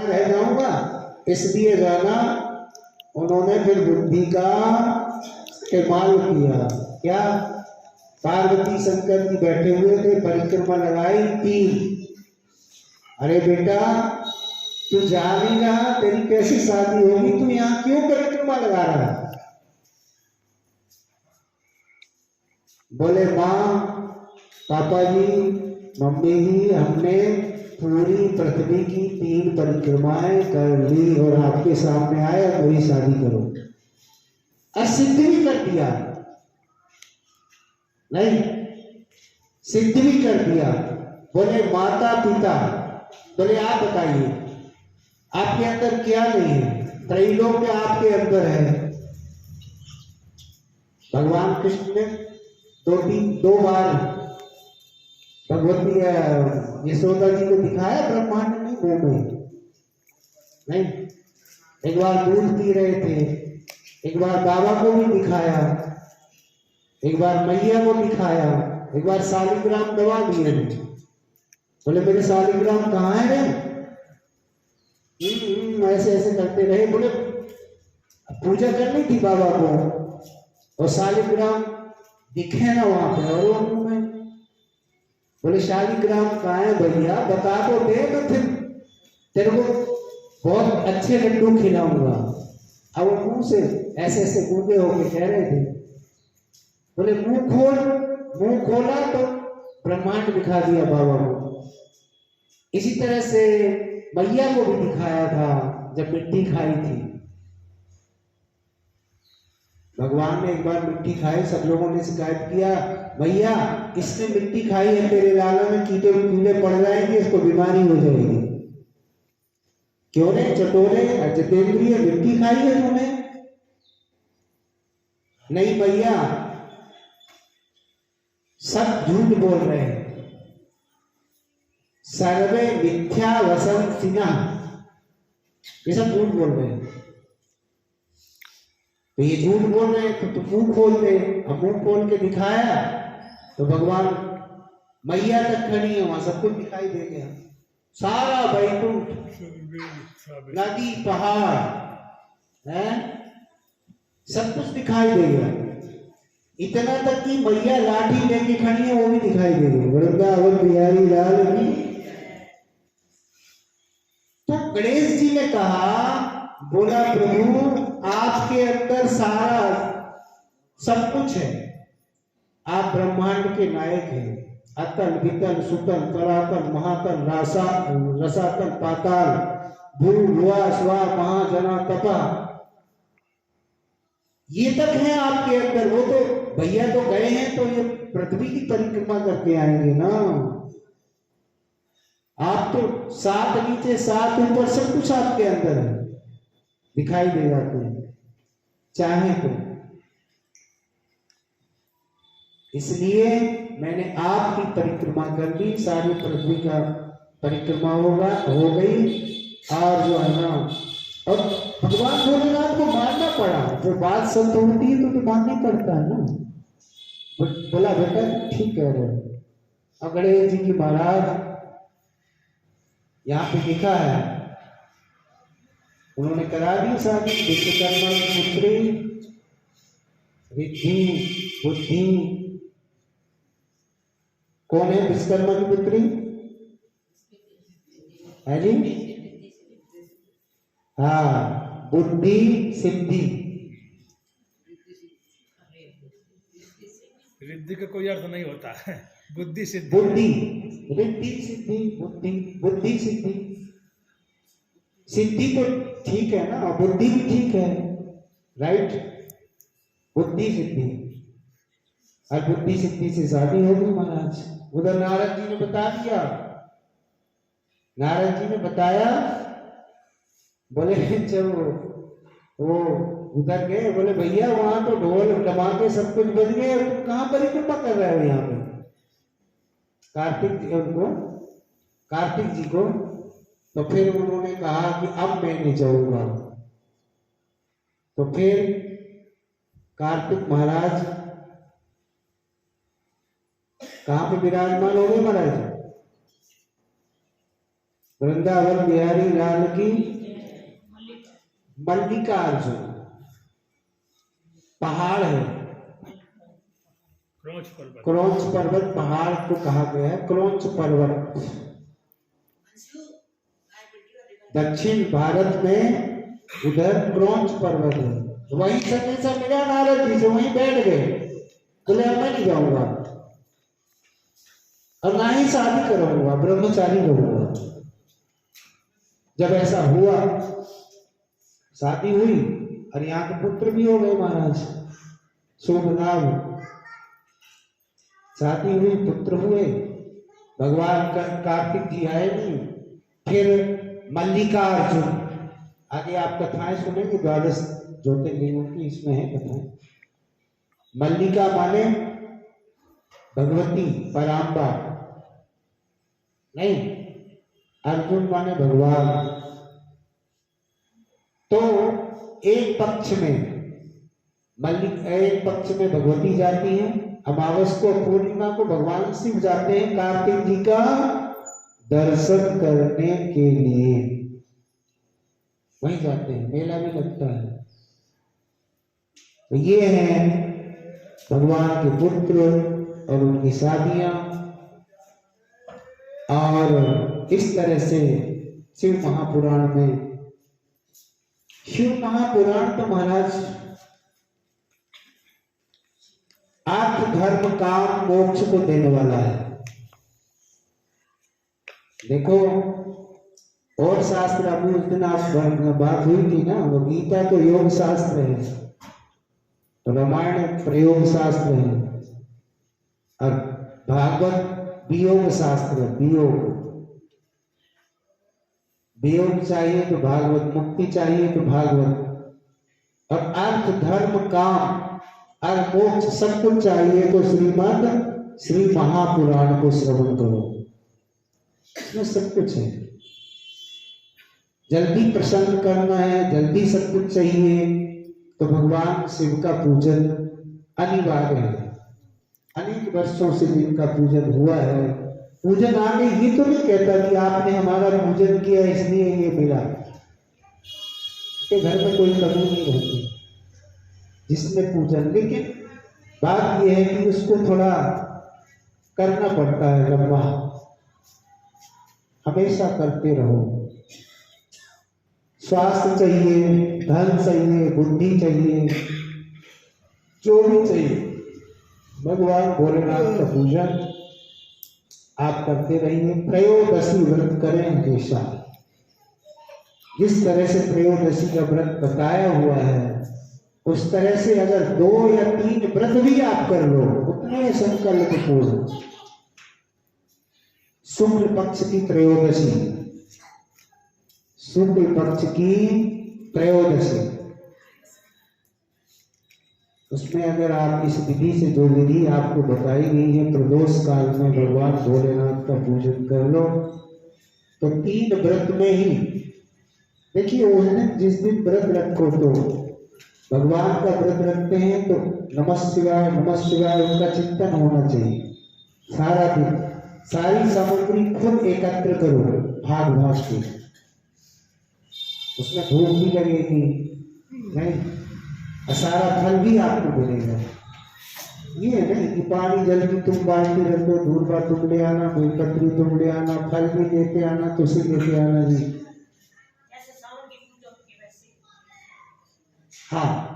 रह जाऊंगा, इसलिए जाना उन्होंने फिर बुद्धि का इस्तेमाल किया। क्या? पार्वती शंकर जी बैठे हुए थे, परिक्रमा लगाई 3। अरे बेटा, तू जा नहीं रहा, तेरी कैसी शादी होगी, तू यहाँ क्यों परिक्रमा लगा रहा है? बोले माँ, पापा जी, मम्मी जी, हमने पूरी पृथ्वी की 3 परिक्रमाएं कर ली और आपके सामने आए, अब वही शादी करो। सिद्ध भी कर दिया, नहीं सिद्ध भी कर दिया। बोले माता पिता, बोले आप बताइए आपके अंदर क्या नहीं है? त्रैलोक्य आपके अंदर है। भगवान कृष्ण ने 2 बार भगवती यशोदा जी को दिखाया ब्रह्मांड में, वो नहीं। एक बार दूध पी रहे थे, एक बार बाबा को भी दिखाया, एक बार मैया को दिखाया, एक बार शालिग्राम दवा दिए। बोले मेरे शालिग्राम कहाँ है रे? ऐसे ऐसे करते रहे। बोले पूजा करनी थी बाबा को और शालिग्राम दिखे ना वहां पे, और वो मुंह में। बोले शालिग्राम कहाँ है भैया, बता तो दे, तो फिर तेरे को बहुत अच्छे लड्डू खिलाऊंगा। अब वो मुंह से ऐसे ऐसे गूंगे होके कह रहे थे। बोले मुंह खोला तो ब्रह्मांड दिखा दिया बाबा को। इसी तरह से मैया को भी दिखाया था जब मिट्टी खाई थी। भगवान ने एक बार मिट्टी खाई, सब लोगों ने शिकायत किया, भैया इसने मिट्टी खाई है, तेरे लाला में कीड़े पड़ जाएंगे, इसको बीमारी हो जाएगी। क्यों रे चटोरे, जितेंद्रिय, मिट्टी खाई है तूने? नहीं भैया, सब झूठ बोल रहे हैं, सर्वे मिथ्या वसंतिना, ये सब झूठ बोल रहे हैं। तो ये झूठ बोल रहे हैं तो मुंह खोल दे। अब मुंह खोल के दिखाया तो भगवान मैया तक खड़ी है, वहां सब कुछ दिखाई दे गया, सारा वैकुंठ, नदी, पहाड़ है, सब कुछ दिखाई दे गया। इतना तक कि मैया लाठी लेके खड़ी है, वो भी दिखाई दे गई। वृंदावन बिहारी लाल की। तो गणेश जी ने कहा, बोला प्रभु आपके अंदर सारा सब कुछ है, आप ब्रह्मांड के नायक हैं। अतल वितल सुतल तरातल महातल रसातल पाताल भू भुआ स्वा महाजना तपा, ये तक है आपके अंदर। वो तो भैया तो गए हैं, तो ये पृथ्वी की परिक्रमा करके आएंगे ना। आप तो 7 नीचे 7 ऊपर सब कुछ आपके अंदर है, दिखाई दे जाते हैं चाहे तो। इसलिए मैंने आपकी परिक्रमा कर दी, सारी पृथ्वी का परिक्रमा हो गई। और जो है ना, और भगवान भोलेनाथ को मानना पड़ा। जो बात सत्य होती है तो मानना पड़ता है ना। बोला बेटा ठीक कह रहे हो। गणेश जी की महाराज यहाँ पे लिखा है, उन्होंने करा दी शादी। विश्वकर्मा की पुत्री रिद्धि बुद्धि। कौन है विश्वकर्मा की पुत्री? है जी, हाँ, बुद्धि सिद्धि। रिद्धि का कोई अर्थ नहीं होता है, बुद्धि सिद्धि। बुद्धि, रिद्धि सिद्धि, बुद्धि, बुद्धि सिद्धि। सिद्धि तो ठीक है ना, बुद्धि भी ठीक है, राइट। बुद्धि सिद्धि, और बुद्धि सिद्धि से शादी होगी महाराज। उधर नारद जी ने बता दिया, नारद जी ने बताया। बोले जब वो उधर गए, बोले भैया वहां तो ढोल धमाके सब कुछ बज गए, कहाँ परिक्रमा कर रहे हो यहाँ पे? कार्तिक जी को। तो फिर उन्होंने कहा कि अब मैं नहीं जाऊंगा। तो फिर कार्तिक महाराज कहाँ पे विराजमान हो गए महाराज? वृंदावन बिहारी लाल की मल्लिकार्जुन पहाड़ है, क्रौंच पर्वत पहाड़ को कहा गया है, क्रौंच पर्वत। दक्षिण भारत में उधर क्रौंच पर्वत है। वहीं संदेशा मिला नारद जी से, वहीं बैठ गए, बोले अब मैं नहीं जाऊंगा और ना ही शादी करूंगा, ब्रह्मचारी रहूंगा। जब ऐसा हुआ, शादी हुई और यहाँ के पुत्र भी हो गए महाराज, शुभ लाभ, शादी हुई, पुत्र हुए। भगवान कार्तिक जी आए नहीं, फिर मल्लिकार्जुन, आगे आप कथाएं सुनेंगे, द्वादश ज्योतिर्लिंगों की इसमें है कथाएं। मल्लिका माने भगवती पराम्बा नहीं, अर्जुन माने भगवान। तो एक पक्ष में भगवती जाती है, अमावस को पूर्णिमा को भगवान शिव जाते हैं कार्तिक जी का दर्शन करने के लिए, वहीं जाते हैं, मेला भी लगता है। तो ये हैं भगवान के पुत्र और उनकी शादियां, और इस तरह से शिव महापुराण तो महाराज आत्म धर्म काम मोक्ष को देने वाला है। देखो, और शास्त्र, अभी उस दिन आप बात हुई थी ना, वो गीता तो योग शास्त्र है, तो रामायण प्रयोग शास्त्र है, और भागवत वियोग शास्त्र है। वियोग चाहिए तो भागवत, मुक्ति चाहिए तो भागवत, और अर्थ धर्म काम और मोक्ष सब कुछ चाहिए तो श्री महापुराण को श्रवण करो, इसमें सब कुछ है। जल्दी प्रसन्न करना है, जल्दी सब कुछ चाहिए, तो भगवान शिव का पूजन अनिवार्य है। अनेक वर्षों से जिनका पूजन हुआ है, पूजन आगे ये तो नहीं कहता कि आपने हमारा पूजन किया इसलिए ये मिला, के घर में कोई कमी नहीं रहती जिसने पूजन। लेकिन बात यह है कि उसको थोड़ा करना पड़ता है लंबा, हमेशा करते रहो। स्वास्थ्य चाहिए, धन चाहिए, बुद्धि चाहिए, जो भी चाहिए, भगवान भोलेनाथ का पूजन आप करते रहिए। त्रयोदशी व्रत करें हमेशा, जिस तरह से त्रयोदशी का व्रत बताया हुआ है उस तरह से अगर 2 या 3 व्रत भी आप कर लो, उतने संकल्प पूर्ण। शुक्ल पक्ष की त्रयोदशी, शुक्ल पक्ष की त्रयोदशी, उसमें अगर आप इस विधि से, जो विधि आपको बताई गई है, प्रदोष काल में भगवान भोलेनाथ का पूजन कर लो, तो 3 व्रत में ही देखिए, उस दिन जिस दिन व्रत रखो, तो भगवान का व्रत रखते हैं तो नमः शिवाय उनका चिंतन होना चाहिए सारा दिन। सारी सामग्री खुद एकत्र करो, भाग के, उसमें भूख भी लगेगी नहीं, और सारा फल भी आपको मिलेगा। ये नहीं कि पानी जल भी तुम बांटते रख दो, दूरबा तुम ले आना, बेलपत्री तुम ले आना, फल भी लेते आना, तुलसी लेते आना जी। हाँ,